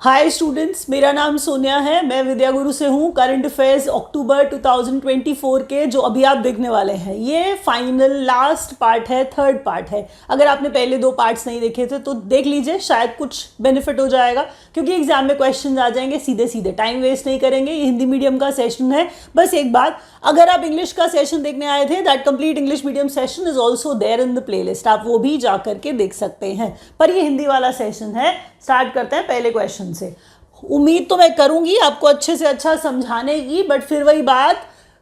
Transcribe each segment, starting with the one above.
Hi students, मेरा नाम सोनिया है। मैं विद्या गुरु से हूँ। करंट अफेयर्स अक्टूबर 2024 के जो अभी आप देखने वाले हैं, ये फाइनल लास्ट पार्ट है, थर्ड पार्ट है। अगर आपने पहले दो पार्ट्स नहीं देखे थे तो देख लीजिए, शायद कुछ बेनिफिट हो जाएगा, क्योंकि एग्जाम में क्वेश्चन आ जाएंगे सीधे सीधे। टाइम वेस्ट नहीं करेंगे। ये हिंदी मीडियम का सेशन है। बस एक बात, अगर आप इंग्लिश का सेशन देखने आए थे, that complete English medium session is also there in the playlist, आप वो भी जा करके देख सकते हैं। पर ये हिंदी वाला सेशन है। स्टार्ट करते हैं पहले क्वेश्चन से। उम्मीद तो मैं करूंगी आपको अच्छे से अच्छा समझाने की, बट फिर वही बात,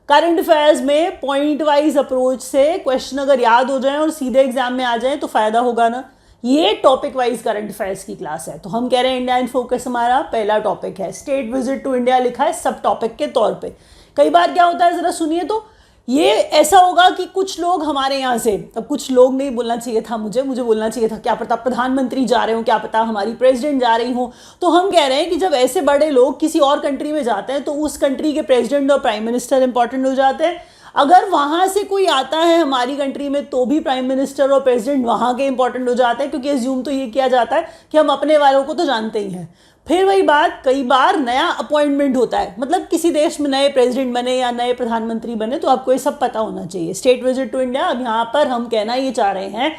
करंट अफेयर्स में पॉइंट वाइज अप्रोच से क्वेश्चन अगर याद हो जाए और सीधे एग्जाम में आ जाए तो फायदा होगा ना। ये टॉपिक वाइज करंट अफेयर्स की क्लास है, तो हम कह रहे हैं इंडिया इन फोकस हमारा पहला टॉपिक है। स्टेट विजिट टू इंडिया लिखा है सब टॉपिक के तौर पे। कई बार क्या होता है, जरा सुनिए तो, ये ऐसा होगा कि कुछ लोग हमारे यहाँ से, अब कुछ लोग नहीं बोलना चाहिए था, मुझे बोलना चाहिए था, क्या पता प्रधानमंत्री जा रहे हो, क्या पता हमारी प्रेसिडेंट जा रही हो। तो हम कह रहे हैं कि जब ऐसे बड़े लोग किसी और कंट्री में जाते हैं तो उस कंट्री के प्रेसिडेंट और प्राइम मिनिस्टर इंपॉर्टेंट हो जाते हैं। अगर वहाँ से कोई आता है हमारी कंट्री में तो भी प्राइम मिनिस्टर और प्रेसिडेंट वहाँ के इंपॉर्टेंट हो जाते हैं, क्योंकि एज्यूम तो ये किया जाता है कि हम अपने वालों को तो जानते ही हैं। फिर वही बात, कई बार नया अपॉइंटमेंट होता है, मतलब किसी देश में नए प्रेसिडेंट बने या नए प्रधानमंत्री बने, तो आपको ये सब पता होना चाहिए। स्टेट विजिट टू इंडिया, अब यहाँ पर हम कहना ये चाह रहे हैं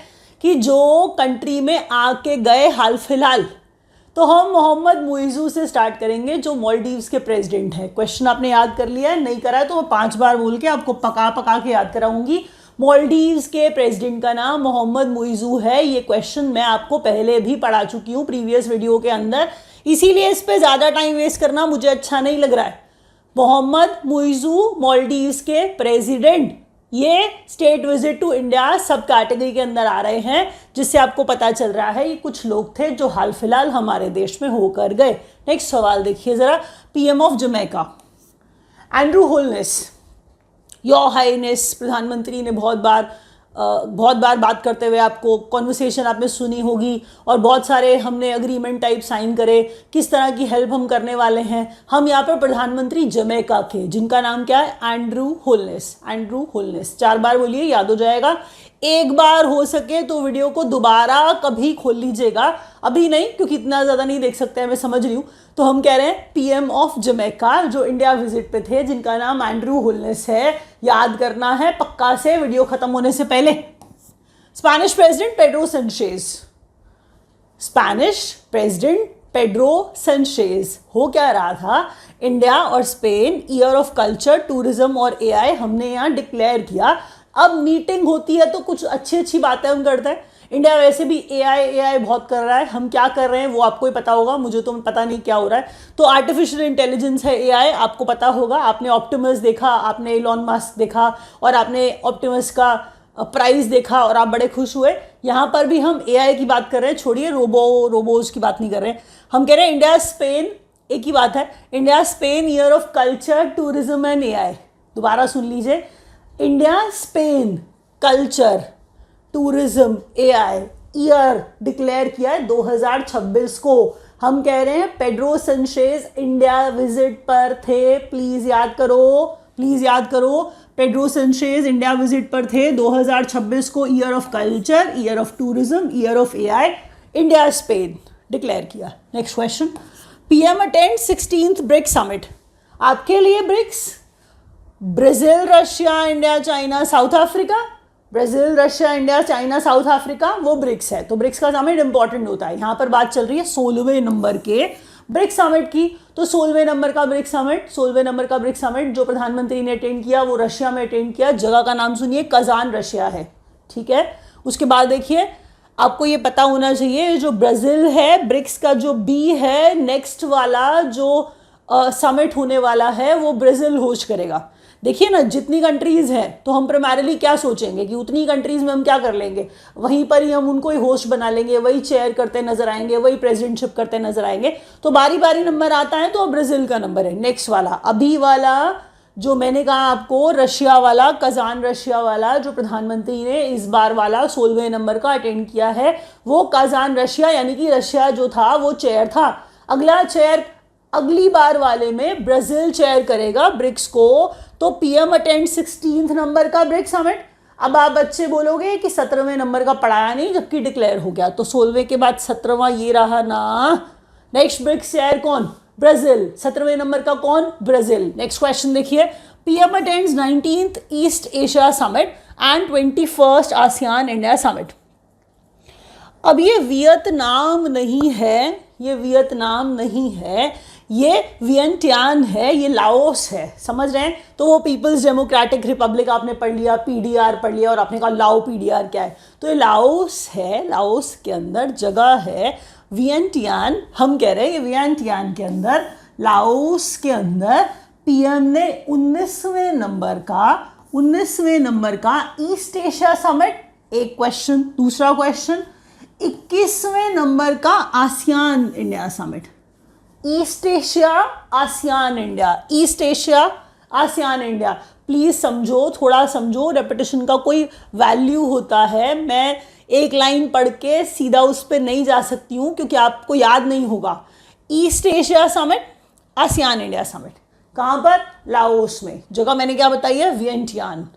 कि जो कंट्री में आके गए हाल फिलहाल, तो हम मोहम्मद मुइज़ू से स्टार्ट करेंगे, जो मालदीव्स के प्रेसिडेंट हैं। क्वेश्चन आपने याद कर लिया है, नहीं करा है तो मैं 5 बार बोल के आपको पका पका के याद कराऊंगी। मालदीव्स के प्रेसिडेंट का नाम मोहम्मद मुइज़ू है। ये क्वेश्चन मैं आपको पहले भी पढ़ा चुकी हूँ प्रीवियस वीडियो के अंदर, इसीलिए इस पे ज़्यादा टाइम वेस्ट करना मुझे अच्छा नहीं लग रहा है। मोहम्मद मुइज़ू मालदीव्स के प्रेसिडेंट, ये स्टेट विजिट टू इंडिया सब कैटेगरी के अंदर आ रहे हैं, जिससे आपको पता चल रहा है ये कुछ लोग थे जो हाल फिलहाल हमारे देश में होकर गए। नेक्स्ट सवाल देखिए जरा। PM of Jamaica Andrew wholeness, your Highness, प्रधानमंत्री ने बहुत बार बात करते हुए आपको कॉन्वर्सेशन आपने सुनी होगी, और बहुत सारे हमने एग्रीमेंट टाइप साइन करे, किस तरह की हेल्प हम करने वाले हैं। हम यहाँ पर प्रधानमंत्री जमैका के, जिनका नाम क्या है, एंड्रू होलनेस। एंड्रू होलनेस 4 बार बोलिए, याद हो जाएगा। एक बार हो सके तो वीडियो को दोबारा कभी खोल लीजिएगा, अभी नहीं, क्योंकि इतना ज़्यादा नहीं देख सकते हैं, मैं समझ रही हूँ। तो हम कह रहे हैं पीएम ऑफ जमैका, जो इंडिया विजिट पे थे, जिनका नाम एंड्रू होलनेस है। याद करना है पक्का से वीडियो खत्म होने से पहले। Spanish president Pedro Sanchez, Spanish president Pedro Sanchez. हो क्या रहा था, इंडिया और Spain year of culture, tourism और एआई हमने यहाँ डिक्लेयर किया। अब मीटिंग होती है तो कुछ अच्छी बातें हम करते हैं। इंडिया वैसे भी एआई बहुत कर रहा है, हम क्या कर रहे हैं वो आपको ही पता होगा, मुझे तो पता नहीं क्या हो रहा है। तो आर्टिफिशियल इंटेलिजेंस है एआई, आपको पता होगा। आपने ऑप्टिमस देखा, आपने एलॉन मस्क देखा, और आपने ऑप्टिमस का प्राइस देखा और आप बड़े खुश हुए। यहाँ पर भी हम एआई की बात कर रहे हैं, छोड़िए रोबोज की बात नहीं कर रहे हैं। हम कह रहे हैं इंडिया स्पेन, एक ही बात है, India Spain year of culture, tourism and AI. दोबारा सुन लीजिए, India Spain culture, tourism, AI year declare किया है 2026 को। हम कह रहे हैं पेड्रो सेंचेज इंडिया विजिट पर थे, प्लीज याद करो, पेड्रो सेंचेज इंडिया विजिट पर थे 2026 को। Year of culture, year of tourism, year of AI, India Spain declare किया। Next question. PM attend 16th BRICS summit. आपके लिए BRICS, Brazil, Russia, India, China, South Africa. Brazil, Russia, India, China, South Africa, वो BRICS है। तो BRICS का summit important होता है। यहाँ पर बात चल रही है 16वें नंबर के ब्रिक्स समिट की। तो 16वें नंबर का ब्रिक्स समिट जो प्रधानमंत्री ने अटेंड किया वो रशिया में अटेंड किया। जगह का नाम सुनिए, कजान रशिया है, ठीक है। उसके बाद देखिए, आपको ये पता होना चाहिए, जो ब्राजील है, ब्रिक्स का जो बी है, नेक्स्ट वाला जो समिट होने वाला है वो ब्राजील होस्ट करेगा। देखिए ना, जितनी कंट्रीज़ हैं तो हम प्राइमरीली क्या सोचेंगे कि उतनी कंट्रीज़ में हम क्या कर लेंगे, वहीं पर ही हम उनको ही होस्ट बना लेंगे, वही चेयर करते नजर आएंगे, वही प्रेसिडेंटशिप करते नजर आएंगे। तो बारी बारी नंबर आता है, तो अब ब्राज़ील का नंबर है। नेक्स्ट वाला, अभी वाला जो मैंने कहा आपको, रशिया वाला, कजान रशिया वाला, जो प्रधानमंत्री ने इस बार वाला 16वें नंबर का अटेंड किया है, वो कजान रशिया, यानी कि रशिया जो था वो चेयर था। अगला चेयर अगली बार वाले में ब्राजील चेयर करेगा ब्रिक्स को। तो पीएम अटेंड 16th नंबर का ब्रिक्स समिट। अब आप बच्चे बोलोगे कि 17वें नंबर का पढ़ाया नहीं, जबकि डिक्लेयर हो गया। तो 16वें के बाद 17वां ये रहा ना, नेक्स्ट ब्रिक्स शेयर कौन? ब्राजील। 17वें नंबर का कौन? ब्राजील। नेक्स्ट क्वेश्चन देखिए, PM attends 19th east Asia summit and 21st ASEAN India summit. अब ये वियतनाम नहीं है, ये वियतनाम नहीं है, ये वियंटियान है, ये लाओस है, समझ रहे हैं? तो वो पीपल्स डेमोक्रेटिक रिपब्लिक आपने पढ़ लिया, पीडीआर पढ़ लिया और आपने कहा लाओ पीडीआर क्या है, तो ये लाओस है। लाओस के अंदर जगह है वियंटियान, हम कह रहे हैं ये वियंटियान के अंदर, लाओस के अंदर पीएम ने 19वें नंबर का ईस्ट एशिया समिट, एक क्वेश्चन। दूसरा क्वेश्चन, 21वें नंबर का ASEAN India summit. East Asia ASEAN India, east Asia ASEAN India. Please समझो, थोड़ा समझो, रेपिटेशन का कोई वैल्यू होता है। मैं एक लाइन पढ़ के सीधा उस पर नहीं जा सकती हूँ क्योंकि आपको याद नहीं होगा। East Asia summit, ASEAN India summit, कहाँ पर? लाओस में। जगह मैंने क्या बताई है? वियंटियान।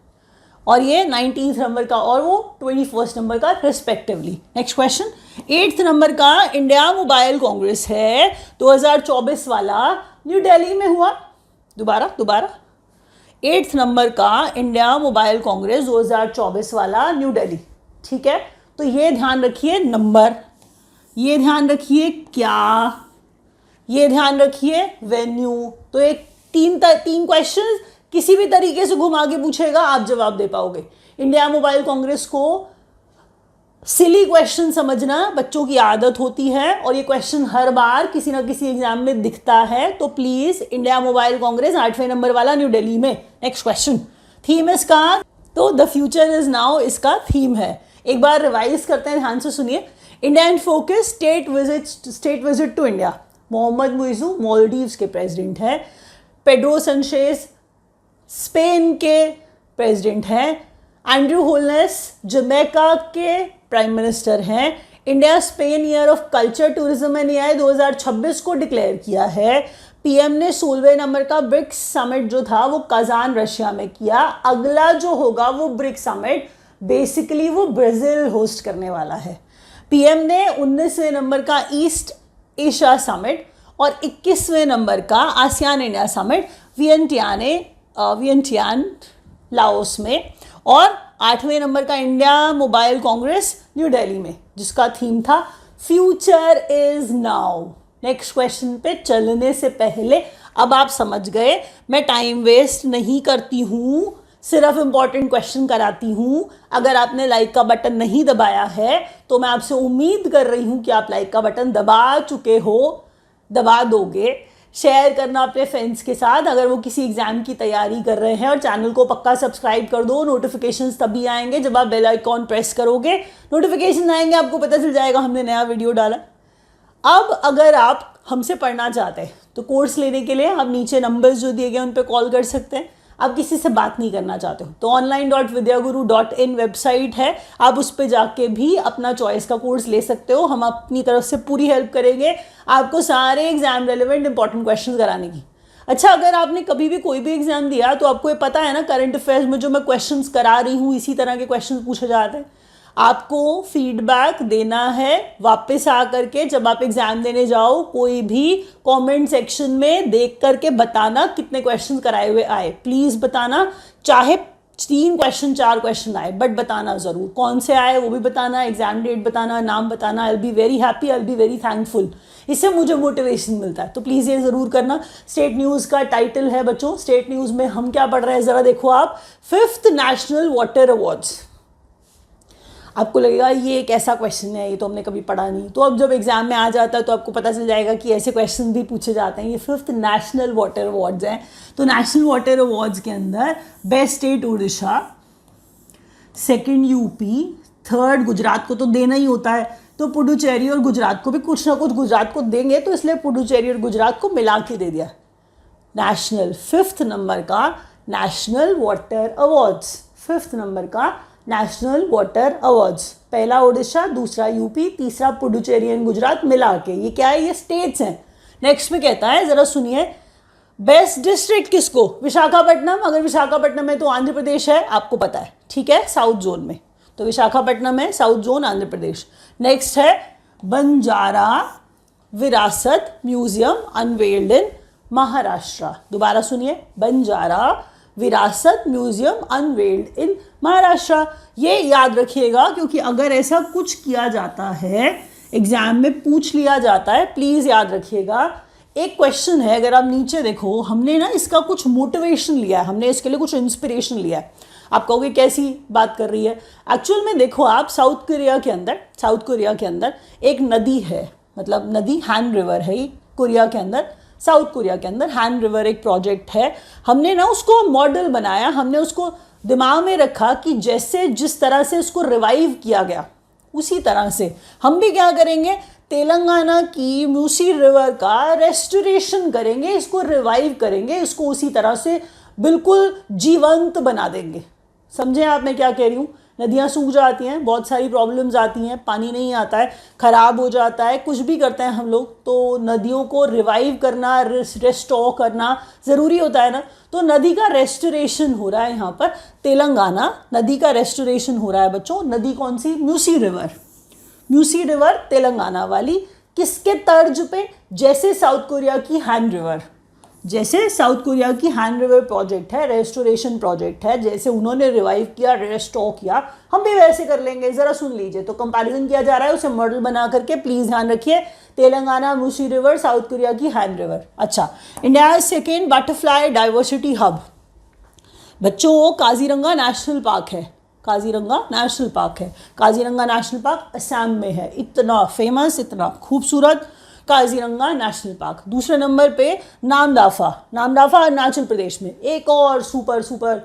और ये 19th नंबर का और वो 21st नंबर का respectively. Next question, 8th number का इंडिया मोबाइल कांग्रेस है 2024 वाला, न्यू दिल्ली में हुआ। दोबारा 8th नंबर का इंडिया मोबाइल कांग्रेस 2024 वाला, न्यू दिल्ली। ठीक है, तो ये ध्यान रखिए नंबर, ये ध्यान रखिए क्या, ये ध्यान रखिए वेन्यू। तो एक तीन क्वेश्चन किसी भी तरीके से घुमा के पूछेगा, आप जवाब दे पाओगे। इंडिया मोबाइल कांग्रेस को सिली क्वेश्चन समझना बच्चों की आदत होती है और ये क्वेश्चन हर बार किसी ना किसी एग्जाम में दिखता है, तो प्लीज इंडिया मोबाइल कांग्रेस 8वें नंबर वाला, न्यू दिल्ली में। नेक्स्ट क्वेश्चन, थीम इसका, तो द फ्यूचर इज नाउ इसका थीम है। एक बार रिवाइज करते हैं, ध्यान से सुनिए। India in focus, state visit to India. Mohamed Muizzu Maldives के प्रेसिडेंट हैं। पेड्रो सैंचेज स्पेन के प्रेसिडेंट हैं। एंड्रू होलनेस जमैका के प्राइम मिनिस्टर हैं। India Spain year of culture, tourism and AI 2026 को डिक्लेयर किया है। पीएम ने 16वें नंबर का ब्रिक्स समिट जो था वो कजान रशिया में किया। अगला जो होगा वो ब्रिक्स समिट बेसिकली वो ब्राजील होस्ट करने वाला है। पीएम ने 19वें नंबर का ईस्ट एशिया समिट और 21वें नंबर का आसियान इंडिया समिट वियंटियान लाओस में, और 8वें नंबर का India mobile Congress new Delhi में, जिसका थीम था future is now. Next question पे चलने से पहले अब आप समझ गए, मैं टाइम वेस्ट नहीं करती हूँ, सिर्फ इंपॉर्टेंट क्वेश्चन कराती हूँ। अगर आपने लाइक का बटन नहीं दबाया है तो मैं आपसे उम्मीद कर रही हूँ कि आप लाइक का बटन दबा चुके हो, दबा दोगे। शेयर करना अपने फ्रेंड्स के साथ अगर वो किसी एग्जाम की तैयारी कर रहे हैं, और चैनल को पक्का सब्सक्राइब कर दो। नोटिफिकेशंस तभी आएंगे जब आप बेल आइकॉन प्रेस करोगे, नोटिफिकेशन आएंगे, आपको पता चल जाएगा हमने नया वीडियो डाला। अब अगर आप हमसे पढ़ना चाहते हैं तो कोर्स लेने के लिए आप नीचे नंबर्स जो दिए गए उन पर कॉल कर सकते हैं। आप किसी से बात नहीं करना चाहते हो तो online.vidyaguru.in वेबसाइट है, आप उस पर जाके भी अपना चॉइस का कोर्स ले सकते हो। हम अपनी तरफ से पूरी हेल्प करेंगे आपको सारे एग्जाम रेलेवेंट इंपॉर्टेंट क्वेश्चंस कराने की। अच्छा, अगर आपने कभी भी कोई भी एग्जाम दिया तो आपको ये पता है ना, करंट अफेयर्स में जो मैं क्वेश्चंस करा रही हूँ इसी तरह के क्वेश्चंस पूछे जाते हैं। आपको फीडबैक देना है वापस आकर के, जब आप एग्जाम देने जाओ कोई भी कमेंट सेक्शन में देख करके बताना कितने क्वेश्चन कराए हुए आए। प्लीज़ बताना, चाहे 3 क्वेश्चन 4 क्वेश्चन आए, बट बताना ज़रूर कौन से आए, वो भी बताना, एग्जाम डेट बताना, नाम बताना। I will be very happy, I will be very thankful, इससे मुझे मोटिवेशन मिलता है। तो प्लीज़ ये ज़रूर करना। स्टेट न्यूज़ का टाइटल है बच्चों, स्टेट न्यूज़ में हम क्या पढ़ रहे हैं ज़रा देखो आप। 5th national water awards. आपको लगेगा ये एक ऐसा क्वेश्चन है, ये तो हमने कभी पढ़ा नहीं, तो अब जब एग्जाम में आ जाता है तो आपको पता चल जाएगा कि ऐसे क्वेश्चन भी पूछे जाते हैं। ये 5th नेशनल वाटर अवार्ड्स हैं। तो नेशनल वाटर अवार्ड्स के अंदर best state Orissa, 2nd UP, 3rd Gujarat को तो देना ही होता है, तो पुडुचेरी और गुजरात को भी कुछ ना कुछ गुजरात को देंगे, तो इसलिए पुडुचेरी और गुजरात को मिला के दे दिया नेशनल। 5th नंबर का national water awards, 5th number का नेशनल वाटर अवार्ड्स। पहला उड़ीसा, दूसरा यूपी, तीसरा पुडुचेरी एंड गुजरात मिला के। ये क्या है? ये स्टेट्स हैं। नेक्स्ट में कहता है, जरा सुनिए, बेस्ट डिस्ट्रिक्ट किसको? विशाखापट्टनम। अगर विशाखापट्टनम है तो आंध्र प्रदेश है, आपको पता है, ठीक है, साउथ जोन में, तो विशाखापट्टनम है, south zone, Andhra Pradesh. Next है बंजारा विरासत म्यूजियम अनवेल्ड इन महाराष्ट्र। दोबारा सुनिए, बंजारा विरासत म्यूजियम अनवेल्ड इन महाराष्ट्र। ये याद रखिएगा क्योंकि अगर ऐसा कुछ किया जाता है, एग्जाम में पूछ लिया जाता है, प्लीज़ याद रखिएगा। एक क्वेश्चन है, अगर आप नीचे देखो, हमने ना इसका कुछ मोटिवेशन लिया है, हमने इसके लिए कुछ इंस्पिरेशन लिया है। आप कहोगे कैसी बात कर रही है? एक्चुअल में देखो आप, साउथ कोरिया के अंदर एक नदी है, मतलब नदी Han रिवर है कोरिया के अंदर, साउथ कोरिया के अंदर Han रिवर एक प्रोजेक्ट है। हमने ना उसको मॉडल बनाया, हमने उसको दिमाग में रखा कि जैसे जिस तरह से उसको रिवाइव किया गया उसी तरह से हम भी क्या करेंगे, तेलंगाना की मूसी रिवर का रेस्टोरेशन करेंगे, इसको रिवाइव करेंगे, इसको उसी तरह से बिल्कुल जीवंत बना देंगे। समझे आप मैं क्या कह रही हूँ? नदियाँ सूख जाती हैं, बहुत सारी प्रॉब्लम्स आती हैं, पानी नहीं आता है, ख़राब हो जाता है, कुछ भी करते हैं हम लोग, तो नदियों को रिवाइव करना, रेस्टोर करना ज़रूरी होता है ना। तो नदी का रेस्टोरेशन हो रहा है यहाँ पर, तेलंगाना नदी का रेस्टोरेशन हो रहा है बच्चों। नदी कौन सी? मूसी रिवर तेलंगाना वाली। किसके तर्ज पे? जैसे साउथ कोरिया की Han रिवर, जैसे साउथ कोरिया की Han रिवर प्रोजेक्ट है, रेस्टोरेशन प्रोजेक्ट है, जैसे उन्होंने रिवाइव किया, रेस्टोर किया, हम भी वैसे कर लेंगे। ज़रा सुन लीजिए, तो कंपैरिजन किया जा रहा है, उसे मॉडल बना करके, प्लीज़ ध्यान रखिए। Telangana Musi river, south Korea की Han रिवर। अच्छा, India second butterfly diversity hub बच्चों काजीरंगा नेशनल पार्क है। काजीरंगा नेशनल पार्क असम में है। इतना फेमस, इतना खूबसूरत काजीरंगा नेशनल पार्क। दूसरे नंबर पे नामदाफा अरुणाचल प्रदेश में, एक और सुपर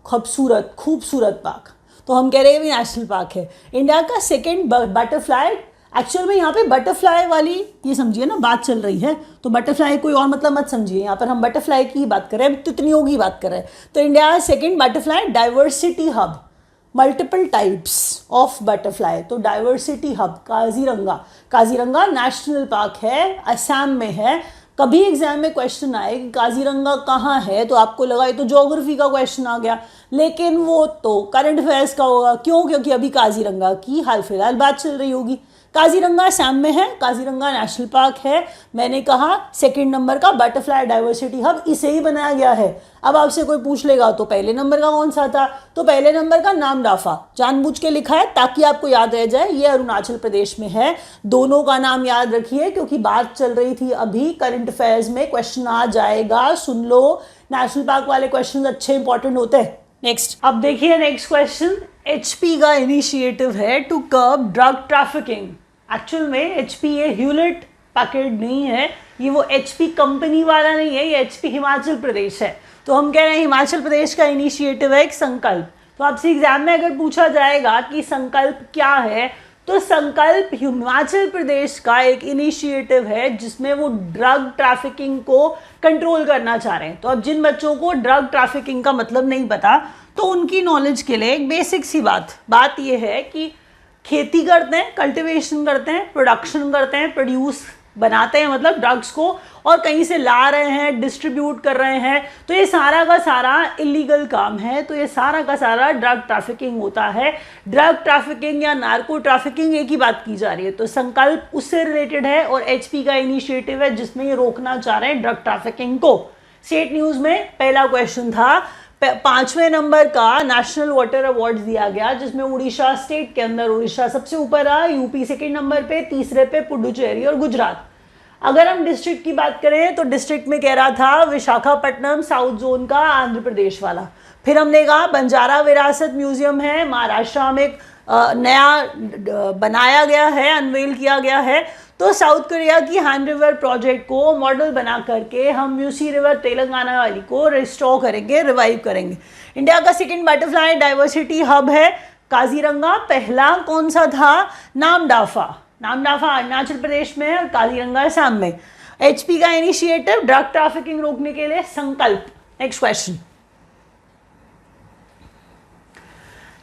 खूबसूरत पार्क। तो हम कह रहे हैं भी नेशनल पार्क है। इंडिया का सेकेंड बटरफ्लाई, एक्चुअल में यहाँ पे बटरफ्लाई वाली, ये समझिए ना, बात चल रही है, तो बटरफ्लाई कोई और मतलब मत समझिए, यहाँ पर हम बटरफ्लाई की ही बात कर रहे हैं, तितलियों की बात कर रहे हैं। तो India second butterfly diversity hub, multiple types of butterfly, तो diversity hub Kaziranga national park है, असम में है। कभी एग्जाम में क्वेश्चन आए कि काजीरंगा कहाँ है, तो आपको लगा ये तो ज्योग्राफी का क्वेश्चन आ गया, लेकिन वो तो करंट अफेयर्स का होगा। क्यों? क्योंकि अभी काजीरंगा की हाल फिलहाल बात चल रही होगी। काजीरंगा असम में है, काजीरंगा नेशनल पार्क है। मैंने कहा सेकंड नंबर का बटरफ्लाई डाइवर्सिटी हब इसे ही बनाया गया है। अब आपसे कोई पूछ लेगा तो पहले नंबर का कौन सा था, तो पहले नंबर का नामदाफा जानबूझ के लिखा है ताकि आपको याद रह जाए, ये अरुणाचल प्रदेश में है। दोनों का नाम याद रखिए क्योंकि बात चल रही थी अभी, करंट अफेयर्स में क्वेश्चन आ जाएगा, सुन लो। नेशनल पार्क वाले क्वेश्चन अच्छे इंपॉर्टेंट होते हैं। नेक्स्ट, अब देखिए नेक्स्ट क्वेश्चन, HP का इनिशिएटिव है to curb drug trafficking. Actual में HP ये ह्यूलेट पैकर्ड नहीं है, ये वो HP कंपनी वाला नहीं है, ये HP हिमाचल प्रदेश है। तो हम कह रहे हैं हिमाचल प्रदेश का इनिशिएटिव है एक संकल्प। तो आपसे एग्जाम में अगर पूछा जाएगा कि संकल्प क्या है, तो संकल्प हिमाचल प्रदेश का एक इनिशिएटिव है जिसमें वो ड्रग ट्रैफिकिंग को कंट्रोल करना चाह रहे हैं। तो अब जिन बच्चों को ड्रग ट्रैफिकिंग का मतलब नहीं पता, तो उनकी नॉलेज के लिए एक बेसिक सी बात ये है कि खेती करते हैं, कल्टीवेशन करते हैं, प्रोडक्शन करते हैं, प्रोड्यूस बनाते हैं मतलब ड्रग्स को, और कहीं से ला रहे हैं, डिस्ट्रीब्यूट कर रहे हैं, तो ये सारा का सारा इलीगल काम है। तो ये सारा का सारा ड्रग ट्रैफिकिंग होता है। ड्रग ट्रैफिकिंग या नार्को ट्रैफिकिंग एक ही बात की जा रही है। तो संकल्प उससे रिलेटेड है और HP का इनिशिएटिव है जिसमें ये रोकना चाह रहे हैं ड्रग ट्रैफिकिंग को। स्टेट न्यूज़ में पहला क्वेश्चन था, 5वें नंबर का नेशनल वाटर अवार्ड दिया गया जिसमें उड़ीसा स्टेट के अंदर उड़ीसा सबसे ऊपर रहा, यूपी सेकेंड नंबर पे, तीसरे पे पुडुचेरी और गुजरात। अगर हम डिस्ट्रिक्ट की बात करें तो डिस्ट्रिक्ट में कह रहा था विशाखापट्टनम साउथ जोन का आंध्र प्रदेश वाला। फिर हमने कहा बंजारा विरासत म्यूजियम है, महाराष्ट्र में एक नया बनाया गया है, अनवेल किया गया है। तो साउथ कोरिया की Han रिवर प्रोजेक्ट को मॉडल बना करके हम मूसी रिवर तेलंगाना वाली को रिस्टोर करेंगे, रिवाइव करेंगे। इंडिया का सेकेंड बटरफ्लाई डाइवर्सिटी हब है काजीरंगा। पहला कौन सा था? नामदाफा अरुणाचल प्रदेश में है और काजीरंगा असम में। HP का इनिशिएटिव ड्रग ट्रैफिकिंग रोकने के लिए संकल्प। Next question,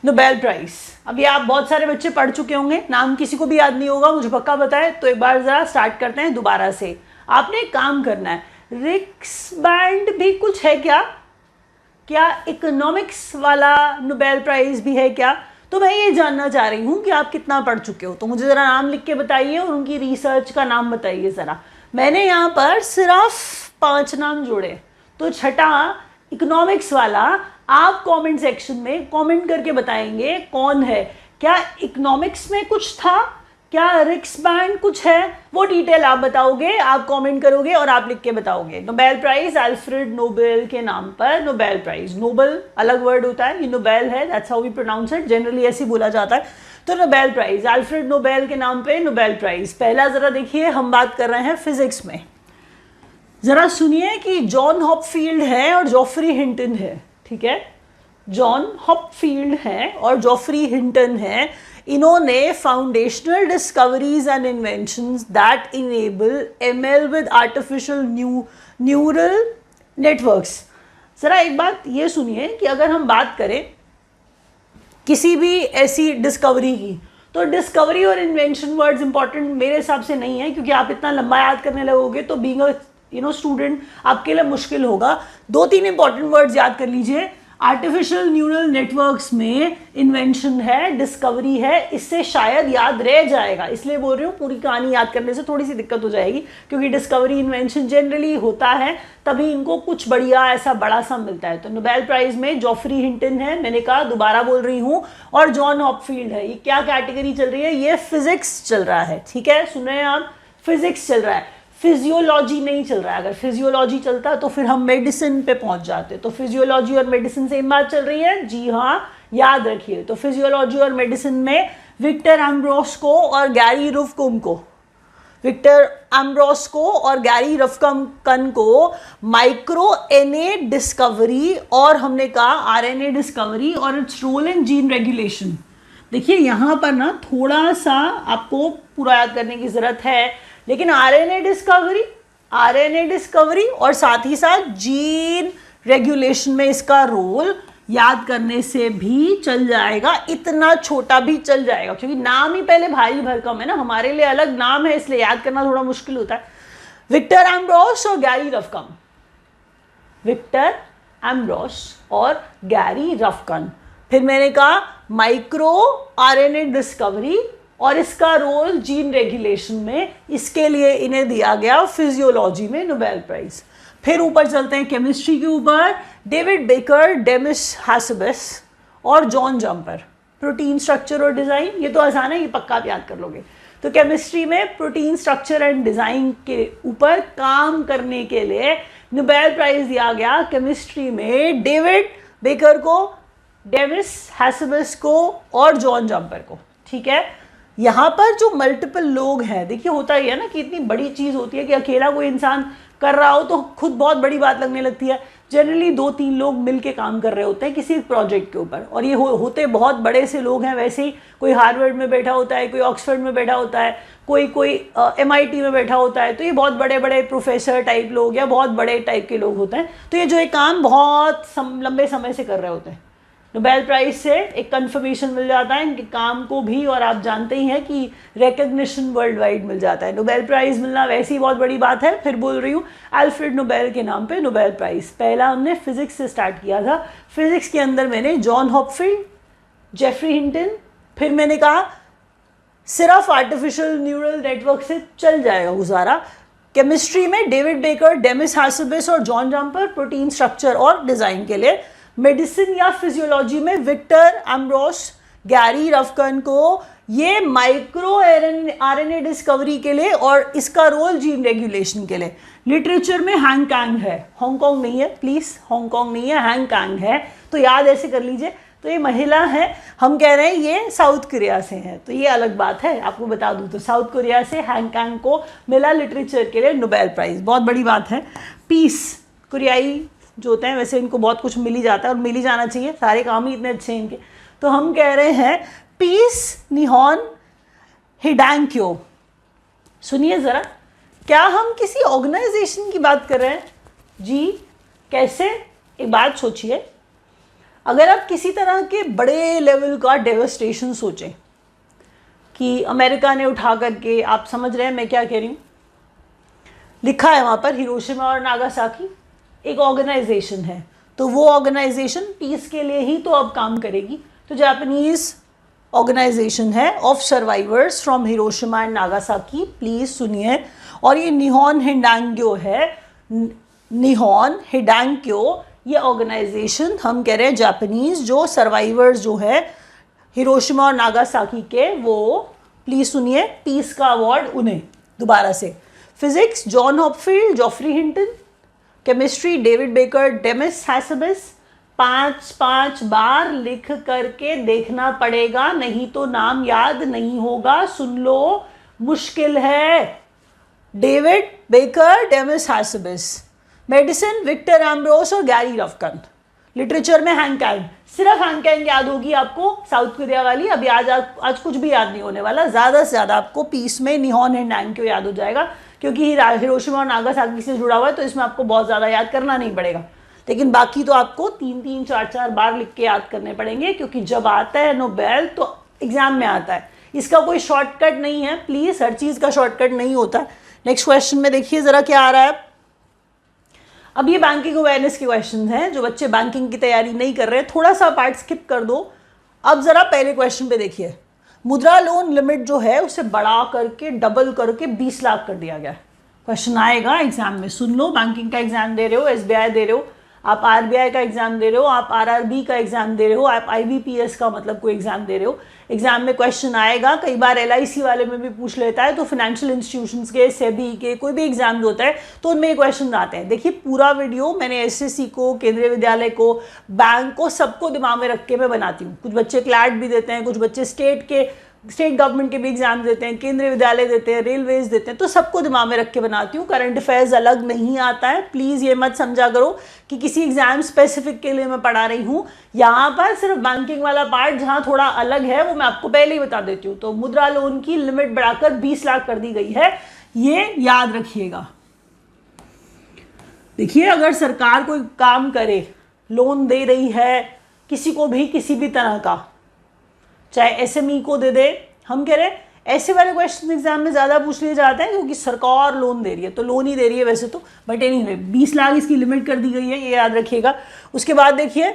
Nobel prize. अभी आप बहुत सारे बच्चे पढ़ चुके होंगे, नाम किसी को भी याद नहीं होगा, मुझे पक्का बताए। तो एक बार जरा स्टार्ट करते हैं दोबारा से। आपने एक काम करना है, रिक्स बैंड भी कुछ है क्या इकोनॉमिक्स वाला नोबेल प्राइज भी है क्या? तो मैं ये जानना चाह रही हूँ कि आप कितना पढ़ चुके हो, तो मुझे ज़रा नाम लिख के बताइए और उनकी रिसर्च का नाम बताइए ज़रा। मैंने यहाँ पर सिर्फ 5 नाम जोड़े, तो छठा इकोनॉमिक्स वाला आप कमेंट सेक्शन में कमेंट करके बताएंगे कौन है। क्या इकोनॉमिक्स में कुछ था, क्या रिक्स बैंड कुछ है, वो डिटेल आप बताओगे, आप कमेंट करोगे और आप लिख के बताओगे। नोबेल प्राइज अल्फ्रेड नोबेल के नाम पर नोबेल प्राइज, नोबेल अलग वर्ड होता है, ये नोबेल है, that's how we pronounce it, generally ऐसे बोला जाता है। तो नोबेल प्राइज अल्फ्रेड नोबेल के नाम पे नोबेल प्राइज। पहला जरा देखिए, हम बात कर रहे हैं फिजिक्स में। जरा सुनिए कि जॉन हॉपफील्ड है और जॉफ्री हिंटन है, ठीक है, जॉन हॉपफील्ड है और जॉफ्री हिंटन है। इन्होंने foundational discoveries and inventions that enable ML with artificial neural networks. जरा एक बात ये सुनिए कि अगर हम बात करें किसी भी ऐसी डिस्कवरी की, तो डिस्कवरी और इन्वेंशन वर्ड्स इंपॉर्टेंट मेरे हिसाब से नहीं है, क्योंकि आप इतना लंबा याद करने लगोगे तो बीइंग अ स्टूडेंट आपके लिए मुश्किल होगा। 2-3 इंपॉर्टेंट वर्ड्स याद कर लीजिए। आर्टिफिशियल न्यूरल नेटवर्क्स में इन्वेंशन है, डिस्कवरी है, इससे शायद याद रह जाएगा, इसलिए बोल रही हूँ पूरी कहानी याद करने से थोड़ी सी दिक्कत हो जाएगी, क्योंकि डिस्कवरी इन्वेंशन जनरली होता है तभी इनको कुछ बढ़िया ऐसा बड़ा सा मिलता है। तो नोबेल प्राइज में जॉफ्री हिंटन है, मैंने कहा दोबारा बोल रही हूँ, और जॉन हॉपफील्ड है। ये क्या कैटेगरी चल रही है, ये फिजिक्स चल रहा है, ठीक है, सुन रहे हैं आप, फिजिक्स चल रहा है, फिजियोलॉजी नहीं चल रहा है। अगर फिजियोलॉजी चलता तो फिर हम मेडिसिन पे पहुंच जाते। तो फिजियोलॉजी और मेडिसिन सेम बात चल रही है, जी हाँ, याद रखिए। तो फिजियोलॉजी और मेडिसिन में विक्टर एम्ब्रोस और गैरी रफकन को माइक्रो एनए डिस्कवरी और हमने कहा आरएनए डिस्कवरी और its role in gene regulation. देखिए यहाँ पर ना थोड़ा सा आपको पूरा याद करने की जरूरत है, लेकिन आरएनए डिस्कवरी और साथ ही साथ जीन रेगुलेशन में इसका रोल याद करने से भी चल जाएगा, इतना छोटा भी चल जाएगा, क्योंकि नाम ही पहले भारी भरकम है ना, हमारे लिए अलग नाम है, इसलिए याद करना थोड़ा मुश्किल होता है। विक्टर एम्ब्रोस और गैरी रफकन। फिर मैंने कहा माइक्रो आरएनए डिस्कवरी और इसका रोल जीन रेगुलेशन में, इसके लिए इन्हें दिया गया फिजियोलॉजी में नोबेल प्राइज। फिर ऊपर चलते हैं केमिस्ट्री के ऊपर, डेविड बेकर, डेमिस हैसेबस और जॉन जंपर। प्रोटीन स्ट्रक्चर और डिज़ाइन, ये तो आसान है, ये पक्का आप याद कर लोगे। तो केमिस्ट्री में प्रोटीन स्ट्रक्चर एंड डिज़ाइन के ऊपर काम करने के लिए नोबेल प्राइज दिया गया केमिस्ट्री में डेविड बेकर को, डेमिस हैसेबस को और जॉन जंपर को, ठीक है। यहाँ पर जो मल्टीपल लोग हैं, देखिए होता ही है ना कि इतनी बड़ी चीज़ होती है कि अकेला कोई इंसान कर रहा हो तो खुद बहुत बड़ी बात लगने लगती है। जनरली 2-3 लोग मिलके काम कर रहे होते हैं किसी प्रोजेक्ट के ऊपर, और ये होते बहुत बड़े से लोग हैं। वैसे ही कोई हार्वर्ड में बैठा होता है, कोई ऑक्सफोर्ड में बैठा होता है, कोई MIT में बैठा होता है, तो ये बहुत बड़े बड़े प्रोफेसर टाइप लोग या बहुत बड़े टाइप के लोग होते हैं। तो ये जो एक काम बहुत लंबे समय से कर रहे होते हैं, नोबेल प्राइज से एक कंफर्मेशन मिल जाता है इनके काम को भी, और आप जानते ही हैं कि रिकग्निशन वर्ल्ड वाइड मिल जाता है। नोबेल प्राइज मिलना वैसी बहुत बड़ी बात है। फिर बोल रही हूँ अल्फ्रेड नोबेल के नाम पे नोबेल प्राइज। पहला हमने फिजिक्स से स्टार्ट किया था, फिजिक्स के अंदर मैंने जॉन हॉपफील्ड, जेफरी हिंटन, फिर मैंने कहा सिर्फ आर्टिफिशियल न्यूरल नेटवर्क से चल जाएगा गुजारा। केमिस्ट्री में डेविड बेकर, डेमिस हैसेबस और जॉन जंपर प्रोटीन स्ट्रक्चर और डिज़ाइन के लिए। मेडिसिन या फिजियोलॉजी में विक्टर एम्ब्रोस, गैरी रफकन को ये माइक्रो आरएनए डिस्कवरी के लिए और इसका रोल जीन रेगुलेशन के लिए। लिटरेचर में हैंग कांग है, हांगकांग नहीं है प्लीज़, हांगकांग नहीं है, हैंग कांग है, तो याद ऐसे कर लीजिए। तो ये महिला है, हम कह रहे हैं ये साउथ कोरिया से हैं, तो ये अलग बात है, आपको बता दूं। तो साउथ कोरिया से हैंग कांग को मिला लिटरेचर के लिए नोबेल प्राइज, बहुत बड़ी बात है। पीस, कोरियाई जो होते हैं वैसे इनको बहुत कुछ मिल ही जाता है और मिल ही जाना चाहिए, सारे काम ही इतने अच्छे हैं इनके। तो हम कह रहे हैं पीस निहॉन हिडांक्यो। सुनिए ज़रा, क्या हम किसी ऑर्गेनाइजेशन की बात कर रहे हैं? जी कैसे? एक बात सोचिए, अगर आप किसी तरह के बड़े लेवल का डेवस्टेशन सोचें कि अमेरिका ने उठा करके, आप समझ रहे हैं मैं क्या कह रही हूँ, लिखा है वहाँ पर हिरोशिमा और नागासाकी, एक ऑर्गेनाइजेशन है, तो वो ऑर्गेनाइजेशन पीस के लिए ही तो अब काम करेगी। तो जापानीज ऑर्गेनाइजेशन है of survivors from Hiroshima and Nagasaki, please सुनिए। और ये निहॉन हिंडांग्यो है, निहॉन हिडांग्यो, ये ऑर्गेनाइजेशन हम कह रहे हैं जापानीज जो सर्वाइवर्स जो है हिरोशिमा और नागासाकी के, वो प्लीज सुनिए, पीस का अवार्ड उन्हें। दोबारा से, physics John Hopfield, Geoffrey Hinton, chemistry David Baker, Demis Hassabis. 5 बार लिख करके देखना पड़ेगा, नहीं तो नाम याद नहीं होगा, सुन लो, मुश्किल है। David Baker, Demis Hassabis. Medicine Victor Ambros और गैरी रफकन। लिटरेचर में हैंकैंग, सिर्फ हैंकैंग याद होगी आपको, साउथ कोरिया वाली। अभी आज कुछ भी याद नहीं होने वाला, ज़्यादा से ज़्यादा आपको पीस में निहॉन हिंडांग्यो याद हो जाएगा, क्योंकि हिरोशिमा और नागासाकी से जुड़ा हुआ है, तो इसमें आपको बहुत ज़्यादा याद करना नहीं पड़ेगा। लेकिन बाकी तो आपको 3-3, 4-4 बार लिख के याद करने पड़ेंगे, क्योंकि जब आता है नोबेल तो एग्जाम में आता है, इसका कोई शॉर्टकट नहीं है। प्लीज़, हर चीज़ का शॉर्टकट नहीं होता। नेक्स्ट क्वेश्चन में देखिए ज़रा क्या आ रहा है। अब ये बैंकिंग अवेयरनेस के क्वेश्चन हैं, जो बच्चे बैंकिंग की तैयारी नहीं कर रहे, थोड़ा सा पार्ट स्किप कर दो। अब ज़रा पहले क्वेश्चन पे देखिए, मुद्रा लोन लिमिट जो है उसे बढ़ा करके डबल करके 20 लाख कर दिया गया। क्वेश्चन आएगा एग्जाम में, सुन लो। बैंकिंग का एग्जाम दे रहे हो, SBI दे रहे हो, आप RBI का एग्जाम दे रहे हो, आप RRB का एग्जाम दे रहे हो, आप IBPS का मतलब कोई एग्जाम दे रहे हो, एग्जाम में क्वेश्चन आएगा। कई बार LIC वाले में भी पूछ लेता है, तो फाइनेंशियल इंस्टीट्यूशंस के, सेबी के, कोई भी एग्जाम जो होता है तो उनमें ये क्वेश्चन आते हैं। देखिए पूरा वीडियो मैंने SSC को, केंद्रीय विद्यालय को, बैंक को, सबको दिमाग में रख के मैं बनाती हूँ। कुछ बच्चे क्लैट भी देते हैं, कुछ बच्चे स्टेट गवर्नमेंट के भी एग्जाम देते हैं, केंद्रीय विद्यालय देते हैं, रेलवेज देते हैं, तो सबको दिमाग में रख के बनाती हूँ। करंट अफेयर्स अलग नहीं आता है, प्लीज़ ये मत समझा करो कि किसी एग्जाम स्पेसिफिक के लिए मैं पढ़ा रही हूँ। यहाँ पर सिर्फ बैंकिंग वाला पार्ट जहाँ थोड़ा अलग है वो मैं आपको पहले ही बता देती हूँ। तो मुद्रा लोन की लिमिट बढ़ाकर 20 लाख कर दी गई है, ये याद रखिएगा। देखिए, अगर सरकार कोई काम करे, लोन दे रही है किसी को भी, किसी भी तरह का, चाहे SME को दे दे, हम कह रहे हैं ऐसे वाले क्वेश्चन एग्जाम में ज़्यादा पूछ लिए जाते हैं, क्योंकि सरकार लोन दे रही है तो लोन ही दे रही है वैसे तो, बट एनीवे 20 लाख इसकी लिमिट कर दी गई है, ये याद रखिएगा। उसके बाद देखिए,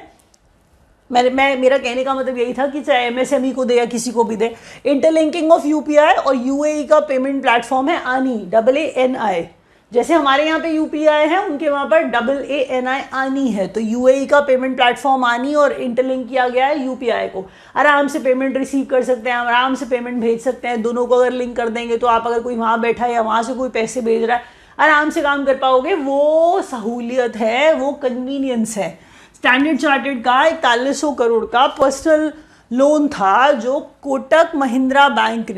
मेरा कहने का मतलब यही था कि चाहे MSME को दे या किसी को भी दे, इंटरलिंकिंग ऑफ UPI और UAE का पेमेंट प्लेटफॉर्म है ANI, AANI। जैसे हमारे यहाँ पे UPI है, उनके वहाँ पर AANI ANI है। तो UAE का पेमेंट प्लेटफॉर्म ANI और इंटरलिंक किया गया है UPI को। आराम से पेमेंट रिसीव कर सकते हैं, आराम से पेमेंट भेज सकते हैं। दोनों को अगर लिंक कर देंगे तो आप अगर कोई वहाँ बैठा है या वहाँ से कोई पैसे भेज रहा है, आराम से काम कर पाओगे। वो सहूलियत है, वो कन्वीनियंस है। स्टैंडर्ड चार्टर्ड का 4100 करोड़ का पर्सनल लोन था जो कोटक महिंद्रा बैंक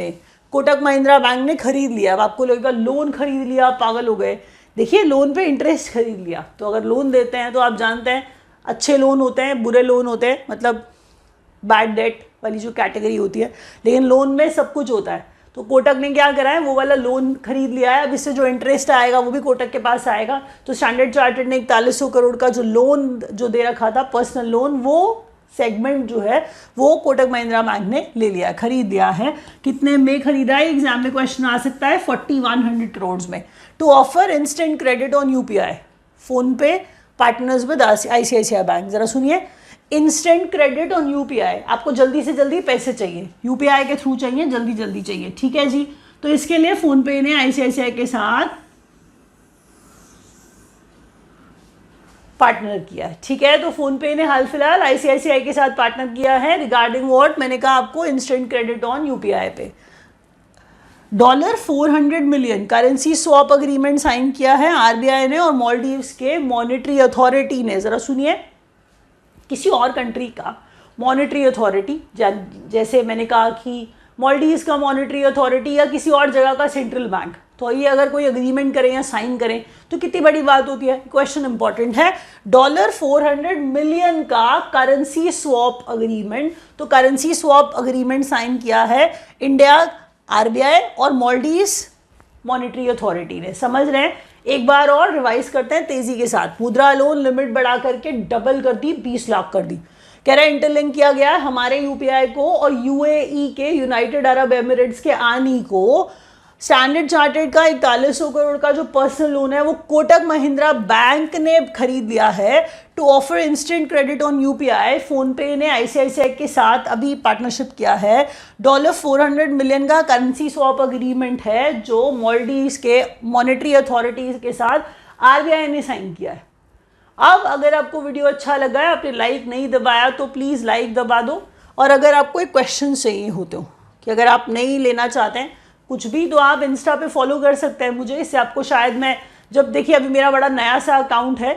ने खरीद लिया। अब आपको लगेगा लोन खरीद लिया, पागल हो गए। देखिए, लोन पे इंटरेस्ट खरीद लिया। तो अगर लोन देते हैं तो आप जानते हैं अच्छे लोन होते हैं, बुरे लोन होते हैं, मतलब बैड डेट वाली जो कैटेगरी होती है, लेकिन लोन में सब कुछ होता है। तो कोटक ने क्या करा है, वो वाला लोन खरीद लिया है। अब इससे जो इंटरेस्ट आएगा वो भी कोटक के पास आएगा। तो स्टैंडर्ड चार्टर्ड ने 4100 करोड़ का जो लोन जो दे रखा था पर्सनल लोन, वो सेगमेंट जो है वो कोटक महिंद्रा बैंक ने ले लिया, खरीद लिया है। कितने में खरीदा है, एग्जाम में क्वेश्चन आ सकता है, 4100 करोड़ में। To offer instant credit on UPI, PhonePe partners with ICICI bank. जरा सुनिए, इंस्टेंट क्रेडिट ऑन UPI, आपको जल्दी से जल्दी पैसे चाहिए, UPI के थ्रू चाहिए, जल्दी जल्दी चाहिए, ठीक है जी। तो इसके लिए फोन पे ने ICICI के साथ पार्टनर किया है, ठीक है। तो फोन पे ने हाल फिलहाल ICICI के साथ पार्टनर किया है रिगार्डिंग व्हाट, मैंने कहा आपको, इंस्टेंट क्रेडिट ऑन UPI पे। $400 million currency swap agreement sign किया है RBI ने और मालदीव्स के मॉनेटरी अथॉरिटी ने। जरा सुनिए, किसी और कंट्री का मॉनेटरी अथॉरिटी, जैसे मैंने कहा कि मालदीव्स का मॉनेटरी अथॉरिटी या किसी और जगह का सेंट्रल बैंक, तो ये अगर कोई अग्रीमेंट करें या साइन करें तो कितनी बड़ी बात होती है। क्वेश्चन इंपॉर्टेंट है। $400 मिलियन का करेंसी स्वैप अग्रीमेंट, तो करेंसी स्वैप अग्रीमेंट साइन किया है इंडिया, RBI और मालदीव्स मॉनेटरी अथॉरिटी ने। समझ रहे हैं, एक बार और रिवाइज करते हैं तेजी के साथ। मुद्रा लोन लिमिट बढ़ा करके डबल कर दी, 20 लाख कर दी। कह रहा है इंटरलिंक किया गया है हमारे UPI को और UAE के, यूनाइटेड अरब एमिरेट्स के ANI को स्टैंडर्ड चार्टर्ड का 4100 करोड़ का जो पर्सनल लोन है वो कोटक महिंद्रा बैंक ने खरीद लिया है to offer instant credit on UPI. PhonePe ने आईसीआईसीआई के साथ अभी पार्टनरशिप किया है। $400 मिलियन का करेंसी स्वैप अग्रीमेंट है जो मॉलडीव्स के मॉनेटरी अथॉरिटीज के साथ आरबीआई ने साइन किया है। अब अगर आपको वीडियो अच्छा लगा है, आपने लाइक नहीं दबाया तो प्लीज़ लाइक दबा दो। और अगर आपको एक क्वेश्चन चाहिए होते हो कि अगर आप नहीं लेना चाहते हैं कुछ भी तो आप इंस्टा पे फॉलो कर सकते हैं मुझे। इससे आपको शायद मैं जब देखिए अभी मेरा बड़ा नया सा अकाउंट है,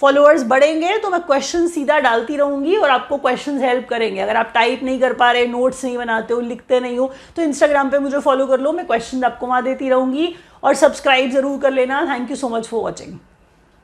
फॉलोअर्स बढ़ेंगे तो मैं क्वेश्चन सीधा डालती रहूँगी और आपको क्वेश्चंस हेल्प करेंगे। अगर आप टाइप नहीं कर पा रहे, नोट्स नहीं बनाते हो, लिखते नहीं हो तो इंस्टाग्राम पे मुझे फॉलो कर लो, मैं क्वेश्चन आपको वहाँ देती रहूँगी। और सब्सक्राइब ज़रूर कर लेना। Thank you so much for watching.